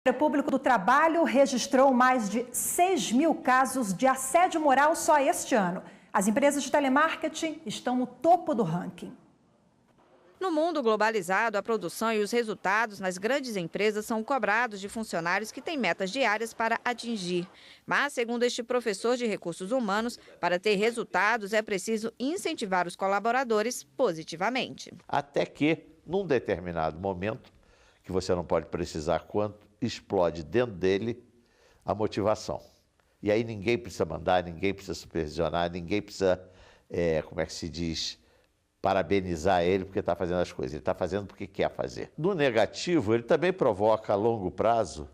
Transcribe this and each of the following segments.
O Ministério Público do Trabalho registrou mais de 6 mil casos de assédio moral só este ano. As empresas de telemarketing estão no topo do ranking. No mundo globalizado, a produção e os resultados nas grandes empresas são cobrados de funcionários que têm metas diárias para atingir. Mas, segundo este professor de recursos humanos, para ter resultados é preciso incentivar os colaboradores positivamente. Até que, num determinado momento, que você não pode precisar quanto, explode dentro dele a motivação. E aí ninguém precisa mandar, ninguém precisa supervisionar, ninguém precisa, como é que se diz, parabenizar ele porque está fazendo as coisas. Ele está fazendo porque quer fazer. No negativo, ele também provoca a longo prazo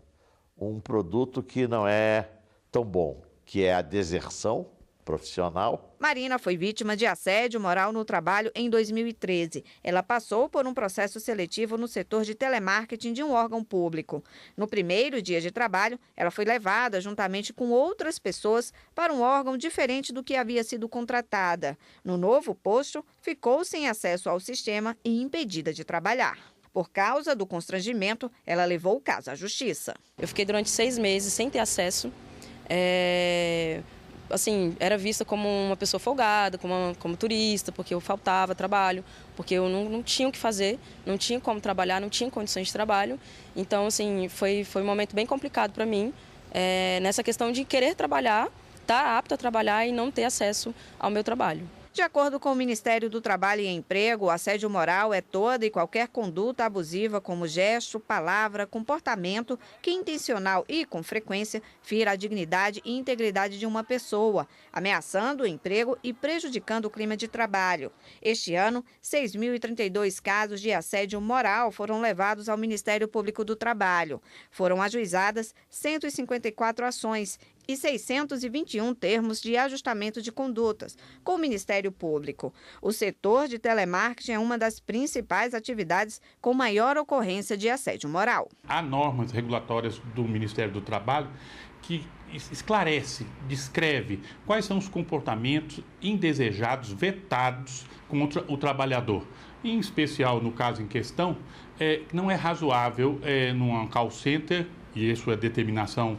um produto que não é tão bom, que é a deserção profissional. Marina foi vítima de assédio moral no trabalho em 2013. Ela passou por um processo seletivo no setor de telemarketing de um órgão público. No primeiro dia de trabalho, ela foi levada juntamente com outras pessoas para um órgão diferente do que havia sido contratada. No novo posto, ficou sem acesso ao sistema e impedida de trabalhar. Por causa do constrangimento, ela levou o caso à justiça. Eu fiquei durante 6 meses sem ter acesso. Assim, era vista como uma pessoa folgada, como turista, porque eu faltava trabalho, porque eu não tinha o que fazer, não tinha como trabalhar, não tinha condições de trabalho. Então, assim, foi um momento bem complicado para mim, nessa questão de querer trabalhar, estar apto a trabalhar e não ter acesso ao meu trabalho. De acordo com o Ministério do Trabalho e Emprego, o assédio moral é toda e qualquer conduta abusiva como gesto, palavra, comportamento que intencional e com frequência fira a dignidade e integridade de uma pessoa, ameaçando o emprego e prejudicando o clima de trabalho. Este ano, 6.032 casos de assédio moral foram levados ao Ministério Público do Trabalho. Foram ajuizadas 154 ações e 621 termos de ajustamento de condutas com o Ministério Público. O setor de telemarketing é uma das principais atividades com maior ocorrência de assédio moral. Há normas regulatórias do Ministério do Trabalho que esclarece, descreve quais são os comportamentos indesejados, vetados contra o trabalhador. Em especial, no caso em questão, não é razoável num call center, e isso é determinação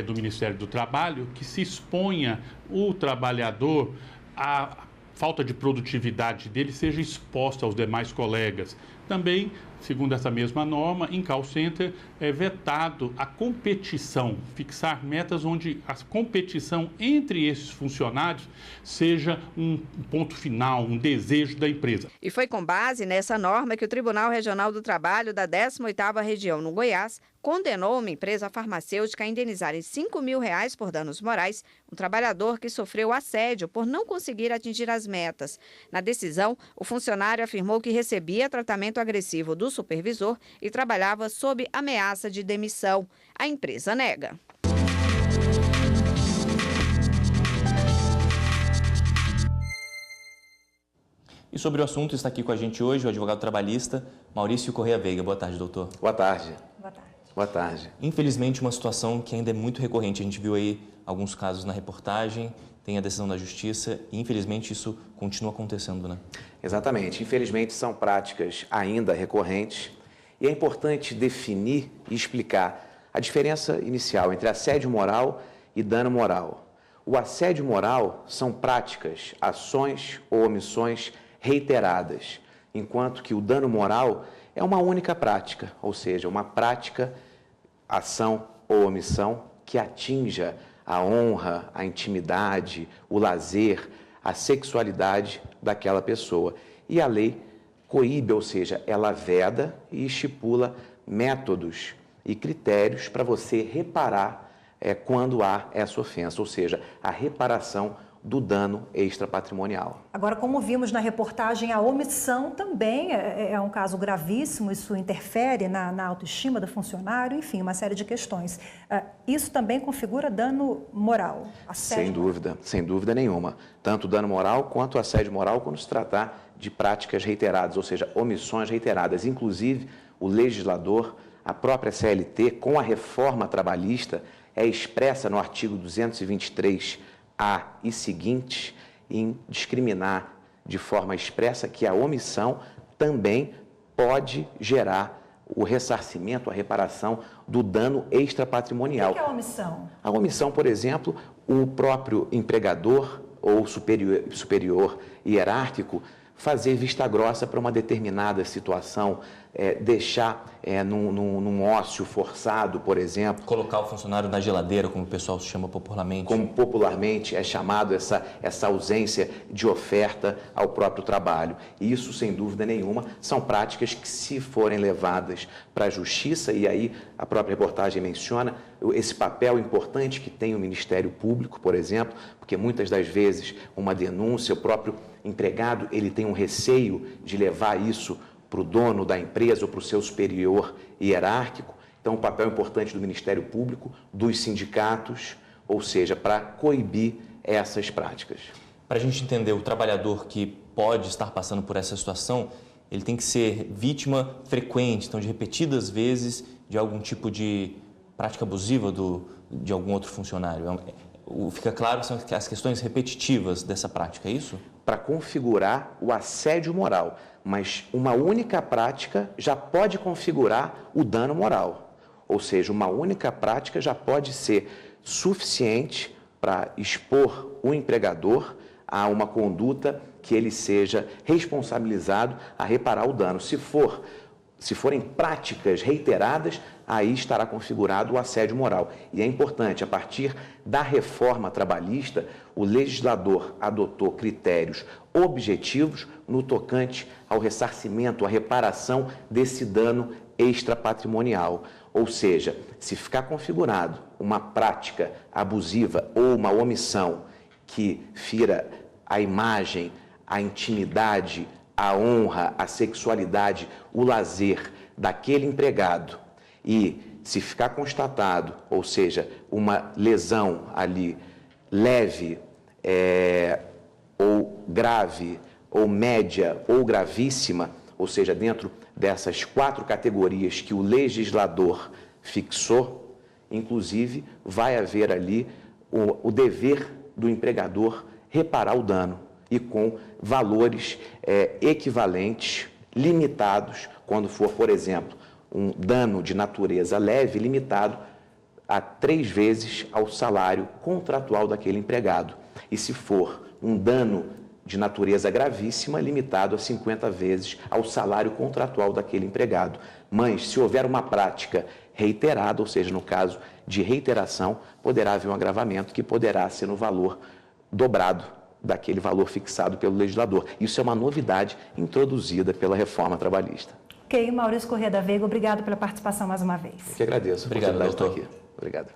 do Ministério do Trabalho, que se exponha o trabalhador à falta de produtividade dele, seja exposta aos demais colegas. Também, segundo essa mesma norma, em call center é vetado a competição, fixar metas onde a competição entre esses funcionários seja um ponto final, um desejo da empresa. E foi com base nessa norma que o Tribunal Regional do Trabalho da 18ª Região no Goiás condenou uma empresa farmacêutica a indenizar em R$5 mil por danos morais um trabalhador que sofreu assédio por não conseguir atingir as metas. Na decisão, o funcionário afirmou que recebia tratamento agressivo do supervisor e trabalhava sob ameaça de demissão. A empresa nega. E sobre o assunto está aqui com a gente hoje o advogado trabalhista Maurício Correia Veiga. Boa tarde, doutor. Boa tarde. Boa tarde. Boa tarde. Infelizmente, uma situação que ainda é muito recorrente. A gente viu aí alguns casos na reportagem, tem a decisão da justiça e, infelizmente, isso continua acontecendo, né? Exatamente. Infelizmente, são práticas ainda recorrentes e é importante definir e explicar a diferença inicial entre assédio moral e dano moral. O assédio moral são práticas, ações ou omissões reiteradas, enquanto que o dano moral é uma única prática, ou seja, uma prática, ação ou omissão que atinja a honra, a intimidade, o lazer, a sexualidade daquela pessoa. E a lei coíbe, ou seja, ela veda e estipula métodos e critérios para você reparar quando há essa ofensa, ou seja, a reparação do dano extrapatrimonial. Agora, como vimos na reportagem, a omissão também é um caso gravíssimo, isso interfere na autoestima do funcionário, enfim, uma série de questões. Isso também configura dano moral? Sem dúvida nenhuma. Tanto dano moral quanto assédio moral quando se tratar de práticas reiteradas, ou seja, omissões reiteradas. Inclusive, o legislador, a própria CLT, com a reforma trabalhista, é expressa no artigo 223A e seguintes em discriminar de forma expressa que a omissão também pode gerar o ressarcimento, a reparação do dano extrapatrimonial. O que é a omissão? A omissão, por exemplo, o próprio empregador ou superior hierárquico fazer vista grossa para uma determinada situação, deixar num ócio forçado, por exemplo. Colocar o funcionário na geladeira, como o pessoal chama popularmente. Como popularmente é chamado essa ausência de oferta ao próprio trabalho. E isso, sem dúvida nenhuma, são práticas que, se forem levadas para a justiça, e aí a própria reportagem menciona esse papel importante que tem o Ministério Público, por exemplo, porque muitas das vezes uma denúncia, o próprio empregado, ele tem um receio de levar isso para o dono da empresa ou para o seu superior hierárquico. Então, o papel importante do Ministério Público, dos sindicatos, ou seja, para coibir essas práticas. Para a gente entender o trabalhador que pode estar passando por essa situação, ele tem que ser vítima frequente, então de repetidas vezes, de algum tipo de prática abusiva de algum outro funcionário. Fica claro que são as questões repetitivas dessa prática, é isso? Para configurar o assédio moral, mas uma única prática já pode configurar o dano moral. Ou seja, uma única prática já pode ser suficiente para expor o empregador a uma conduta que ele seja responsabilizado a reparar o dano. Se forem práticas reiteradas, aí estará configurado o assédio moral. E é importante, a partir da reforma trabalhista, o legislador adotou critérios objetivos no tocante ao ressarcimento, à reparação desse dano extrapatrimonial. Ou seja, se ficar configurado uma prática abusiva ou uma omissão que fira a imagem, a intimidade, a honra, a sexualidade, o lazer daquele empregado, e se ficar constatado, ou seja, uma lesão ali leve, ou grave, ou média, ou gravíssima, ou seja, dentro dessas 4 categorias que o legislador fixou, inclusive vai haver ali o dever do empregador reparar o dano, e com valores equivalentes, limitados, quando for, por exemplo, um dano de natureza leve, limitado a 3 vezes ao salário contratual daquele empregado. E se for um dano de natureza gravíssima, limitado a 50 vezes ao salário contratual daquele empregado. Mas, se houver uma prática reiterada, ou seja, no caso de reiteração, poderá haver um agravamento que poderá ser no valor dobrado daquele valor fixado pelo legislador. Isso é uma novidade introduzida pela reforma trabalhista. Ok, Maurício Corrêa da Veiga, obrigado pela participação mais uma vez. Eu que agradeço. Obrigado, doutor. Obrigado.